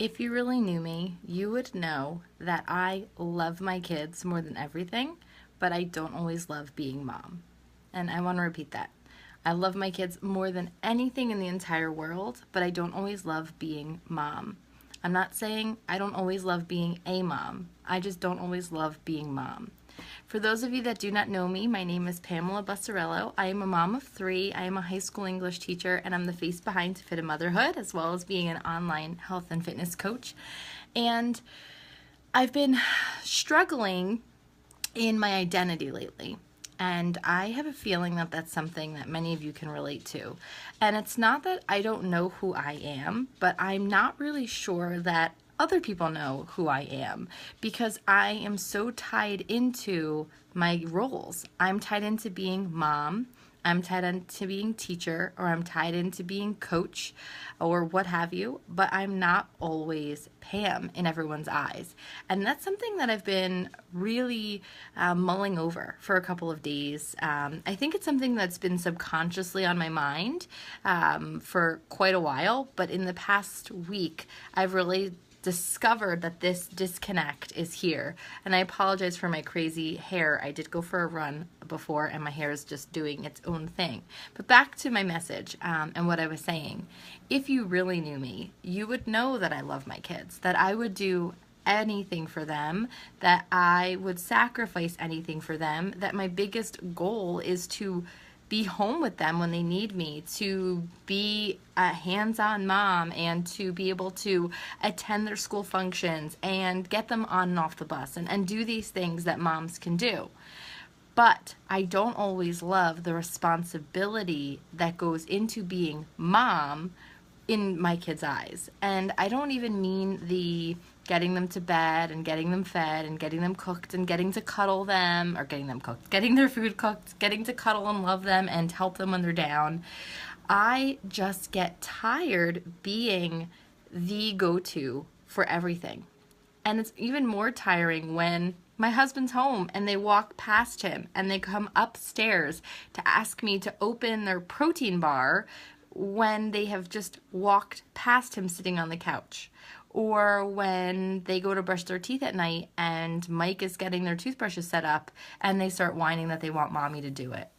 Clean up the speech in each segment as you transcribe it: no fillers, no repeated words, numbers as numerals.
If you really knew me, you would know that I love my kids more than everything, but I don't always love being mom. And I want to repeat that. I love my kids more than anything in the entire world, but I don't always love being mom. I'm not saying I don't always love being a mom. I just don't always love being mom. For those of you that do not know me, my name is Pamela Bussarello. I am a mom of three. I am a high school English teacher, and I'm the face behind To Fit a Motherhood, as well as being an online health and fitness coach. And I've been struggling in my identity lately. And I have a feeling that that's something that many of you can relate to. And it's not that I don't know who I am, but I'm not really sure that other people know who I am because I am so tied into my roles. I'm tied into being mom, I'm tied into being teacher, or I'm tied into being coach, or what have you, but I'm not always Pam in everyone's eyes. And that's something that I've been really mulling over for a couple of days. I think it's something that's been subconsciously on my mind for quite a while, but in the past week, I've really discovered that this disconnect is here. And I apologize for my crazy hair. I did go for a run before and my hair is just doing its own thing. But back to my message and what I was saying. If you really knew me, you would know that I love my kids, that I would do anything for them, that I would sacrifice anything for them, that my biggest goal is to be home with them when they need me, to be a hands-on mom and to be able to attend their school functions and get them on and off the bus and do these things that moms can do. But I don't always love the responsibility that goes into being mom in my kids' eyes. And I don't even mean the getting them to bed and getting them fed and getting them cooked and getting to cuddle them, or getting them cooked, getting their food cooked, getting to cuddle and love them and help them when they're down. I just get tired being the go-to for everything. And it's even more tiring when my husband's home and they walk past him and they come upstairs to ask me to open their protein bar when they have just walked past him sitting on the couch. Or when they go to brush their teeth at night and Mike is getting their toothbrushes set up and they start whining that they want mommy to do it.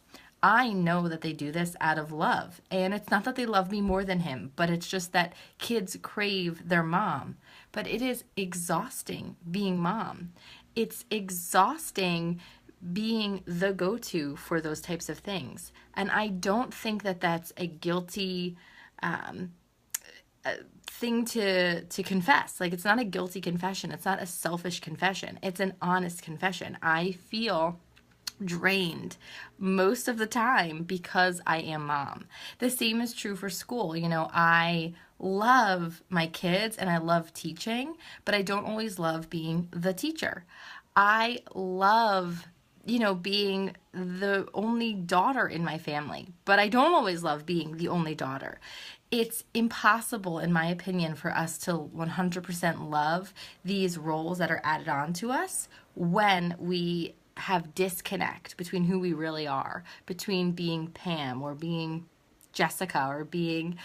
I know that they do this out of love. And it's not that they love me more than him, but it's just that kids crave their mom. But it is exhausting being mom. It's exhausting being the go-to for those types of things. And I don't think that that's a guilty thing to confess. Like, it's not a guilty confession. It's not a selfish confession. It's an honest confession. I feel drained most of the time because I am mom. The same is true for school. You know, I love my kids and I love teaching, but I don't always love being the teacher. I love being the only daughter in my family, but I don't always love being the only daughter. It's impossible, in my opinion, for us to 100% love these roles that are added on to us when we have disconnect between who we really are, between being Pam or being Jessica or being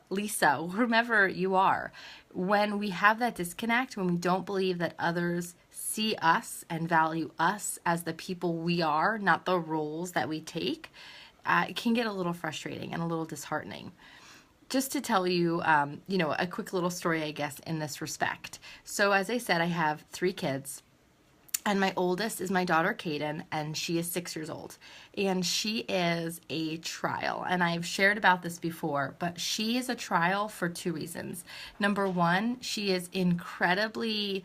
Lisa, or whomever you are. When we have that disconnect, when we don't believe that others see us and value us as the people we are, not the roles that we take, it can get a little frustrating and a little disheartening. Just to tell you, a quick little story, I guess, in this respect. So as I said, I have three kids. And my oldest is my daughter, Kaden, and she is 6 years old. And she is a trial. And I've shared about this before, but she is a trial for two reasons. Number one, she is incredibly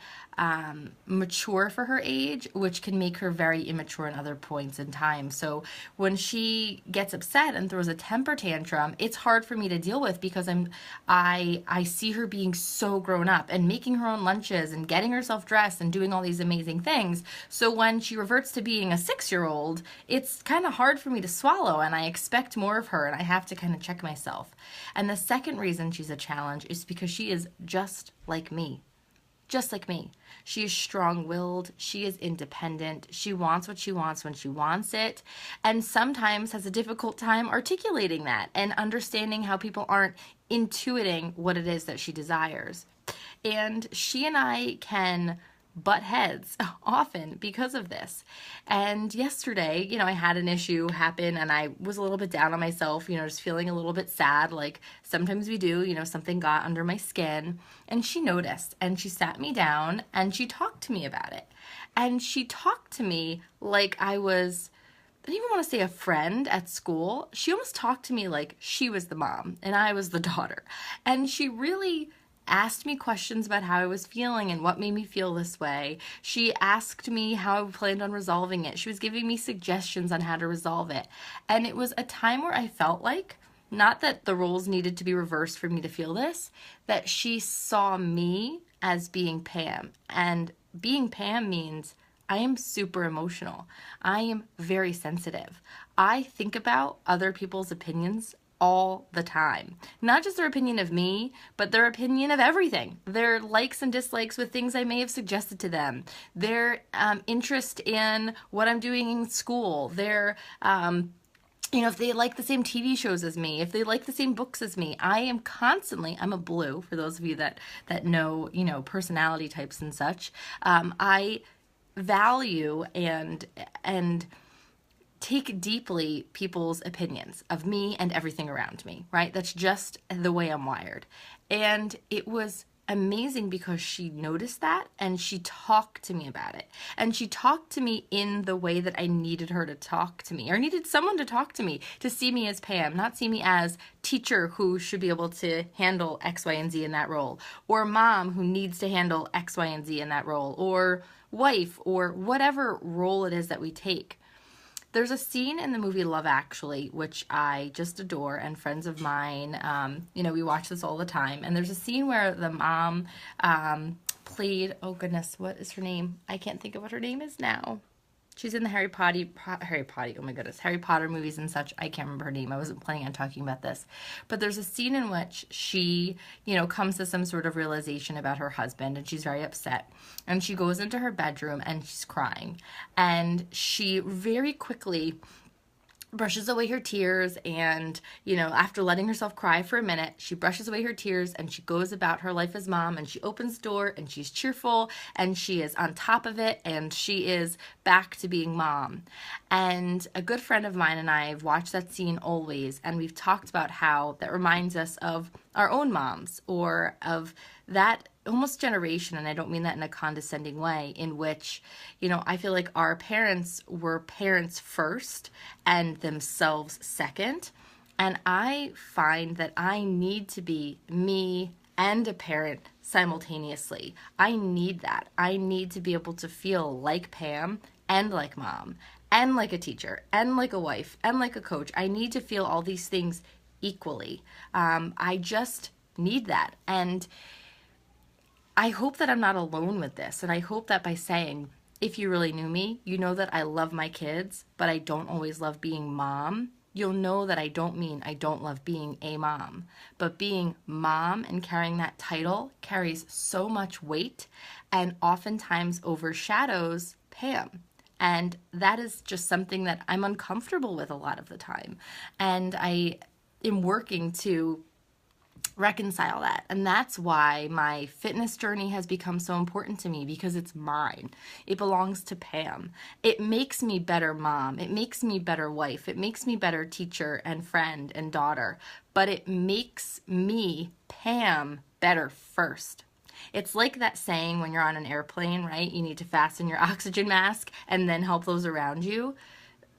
mature for her age, which can make her very immature in other points in time. So when she gets upset and throws a temper tantrum, it's hard for me to deal with because I see her being so grown up and making her own lunches and getting herself dressed and doing all these amazing things. So when she reverts to being a 6-year-old, it's kind of hard for me to swallow, and I expect more of her, and I have to kind of check myself. And the second reason she's a challenge is because she is just like me. Just like me. She is strong-willed, she is independent, she wants what she wants when she wants it, and sometimes has a difficult time articulating that and understanding how people aren't intuiting what it is that she desires. And she and I can butt heads often because of this. And yesterday, I had an issue happen and I was a little bit down on myself, just feeling a little bit sad. Like sometimes we do, something got under my skin. And she noticed and she sat me down and she talked to me about it. And she talked to me like I didn't even want to say a friend at school. She almost talked to me like she was the mom and I was the daughter. And she really asked me questions about how I was feeling and what made me feel this way. She asked me how I planned on resolving it. She was giving me suggestions on how to resolve it. And it was a time where I felt like, not that the roles needed to be reversed for me to feel this, that she saw me as being Pam. And being Pam means I am super emotional. I am very sensitive. I think about other people's opinions all the time. Not just their opinion of me, but their opinion of everything. Their likes and dislikes with things I may have suggested to them. Their interest in what I'm doing in school. Their if they like the same TV shows as me, if they like the same books as me. I'm a blue, for those of you that know, personality types and such. I value and take deeply people's opinions of me and everything around me, right? That's just the way I'm wired. And it was amazing because she noticed that and she talked to me about it. And she talked to me in the way that I needed her to talk to me, or needed someone to talk to me, to see me as Pam, not see me as teacher who should be able to handle X, Y, and Z in that role, or mom who needs to handle X, Y, and Z in that role, or wife, or whatever role it is that we take. There's a scene in the movie Love Actually, which I just adore, and friends of mine, we watch this all the time. And there's a scene where the mom played, oh goodness, what is her name? I can't think of what her name is now. She's in the Harry Potter movies and such. I can't remember her name. I wasn't planning on talking about this. But there's a scene in which she, comes to some sort of realization about her husband and she's very upset. And she goes into her bedroom and she's crying. And she very quickly brushes away her tears and, after letting herself cry for a minute, she brushes away her tears and she goes about her life as mom and she opens the door and she's cheerful and she is on top of it and she is back to being mom. And a good friend of mine and I have watched that scene always, and we've talked about how that reminds us of our own moms, or of that almost generation, and I don't mean that in a condescending way, in which, I feel like our parents were parents first and themselves second. And I find that I need to be me and a parent simultaneously. I need that. I need to be able to feel like Pam and like mom and like a teacher and like a wife and like a coach. I need to feel all these things equally. I just need that. And I hope that I'm not alone with this. And I hope that by saying, if you really knew me, you know that I love my kids, but I don't always love being mom. You'll know that I don't mean I don't love being a mom. But being mom and carrying that title carries so much weight and oftentimes overshadows Pam. And that is just something that I'm uncomfortable with a lot of the time. And I am working to reconcile that. And that's why my fitness journey has become so important to me, because it's mine. It belongs to Pam. It makes me better mom. It makes me better wife. It makes me better teacher and friend and daughter. But it makes me, Pam, better first. It's like that saying when you're on an airplane, right? You need to fasten your oxygen mask and then help those around you.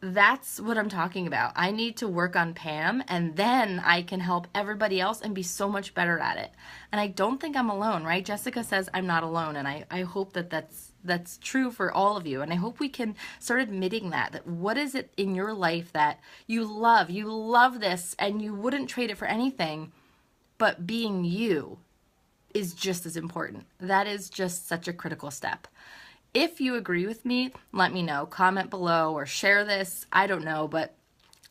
That's what I'm talking about. I need to work on Pam, and then I can help everybody else and be so much better at it. And I don't think I'm alone, right? Jessica says I'm not alone, and I hope that that's true for all of you. And I hope we can start admitting that what is it in your life that you love this, and you wouldn't trade it for anything, but being you is just as important. That is just such a critical step. If you agree with me, let me know. Comment below or share this. I don't know, but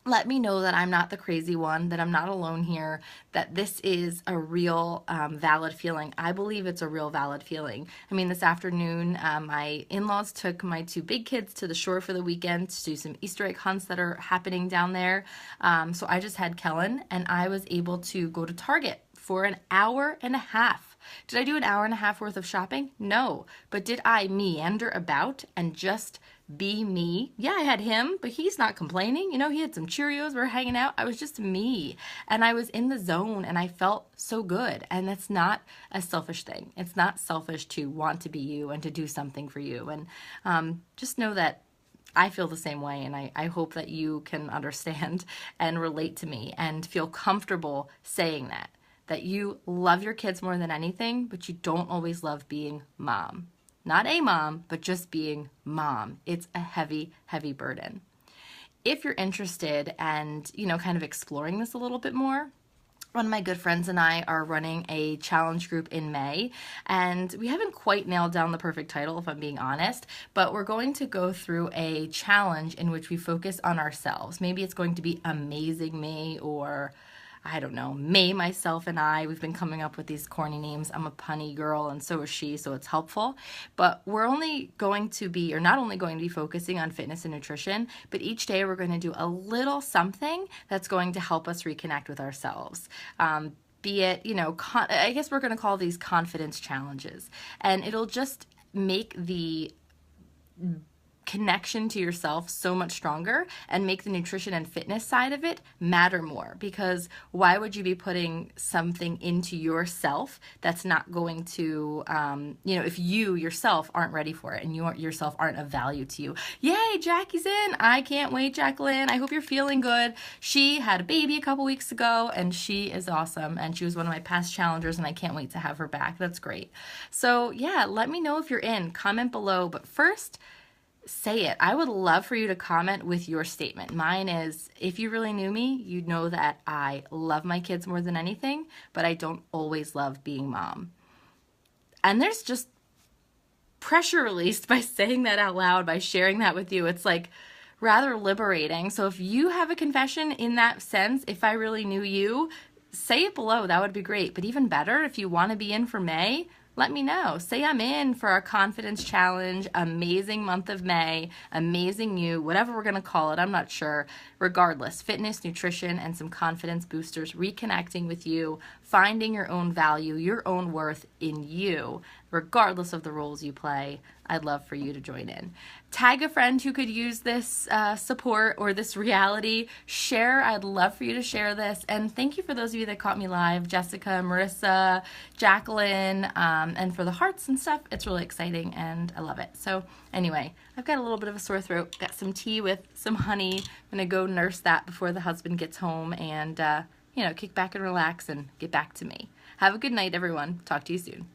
let me know that I'm not the crazy one, that I'm not alone here, that this is a real valid feeling. I believe it's a real valid feeling. I mean, this afternoon, my in-laws took my two big kids to the shore for the weekend to do some Easter egg hunts that are happening down there. So I just had Kellen, and I was able to go to Target for an hour and a half Did I do an hour and a half worth of shopping? No. But did I meander about and just be me? Yeah, I had him, but he's not complaining. You know, he had some Cheerios, we were hanging out. I was just me. And I was in the zone and I felt so good. And that's not a selfish thing. It's not selfish to want to be you and to do something for you. And just know that I feel the same way, and I hope that you can understand and relate to me and feel comfortable saying that you love your kids more than anything, but you don't always love being mom. Not a mom, but just being mom. It's a heavy, heavy burden. If you're interested and, kind of exploring this a little bit more, one of my good friends and I are running a challenge group in May, and we haven't quite nailed down the perfect title, if I'm being honest, but we're going to go through a challenge in which we focus on ourselves. Maybe it's going to be Amazing Me, or I don't know, May, Myself, and I. We've been coming up with these corny names. I'm a punny girl, and so is she, so it's helpful. But we're only going to be, or not only going to be focusing on fitness and nutrition, but each day we're going to do a little something that's going to help us reconnect with ourselves. Be it, I guess we're going to call these confidence challenges. And it'll just make the connection to yourself so much stronger and make the nutrition and fitness side of it matter more, because why would you be putting something into yourself that's not going to, if you yourself aren't ready for it and you yourself aren't of value to you. Yay, Jackie's in. I can't wait, Jacqueline. I hope you're feeling good. She had a baby a couple weeks ago and she is awesome, and she was one of my past challengers, and I can't wait to have her back. That's great. So yeah, let me know if you're in. Comment below, but first, say it. I would love for you to comment with your statement. Mine is, if you really knew me, you'd know that I love my kids more than anything, but I don't always love being mom. And there's just pressure released by saying that out loud, by sharing that with you. It's like rather liberating. So if you have a confession in that sense, if I really knew you, say it below. That would be great. But even better, if you want to be in for May, let me know. Say I'm in for our confidence challenge, amazing month of May, amazing you, whatever we're going to call it, I'm not sure. Regardless, fitness, nutrition, and some confidence boosters, reconnecting with you, finding your own value, your own worth in you, regardless of the roles you play. I'd love for you to join in. Tag a friend who could use this support or this reality. Share. I'd love for you to share this. And thank you for those of you that caught me live. Jessica, Marissa, Jacqueline, and for the hearts and stuff. It's really exciting and I love it. So anyway, I've got a little bit of a sore throat. Got some tea with some honey. I'm going to go nurse that before the husband gets home and, kick back and relax and get back to me. Have a good night, everyone. Talk to you soon.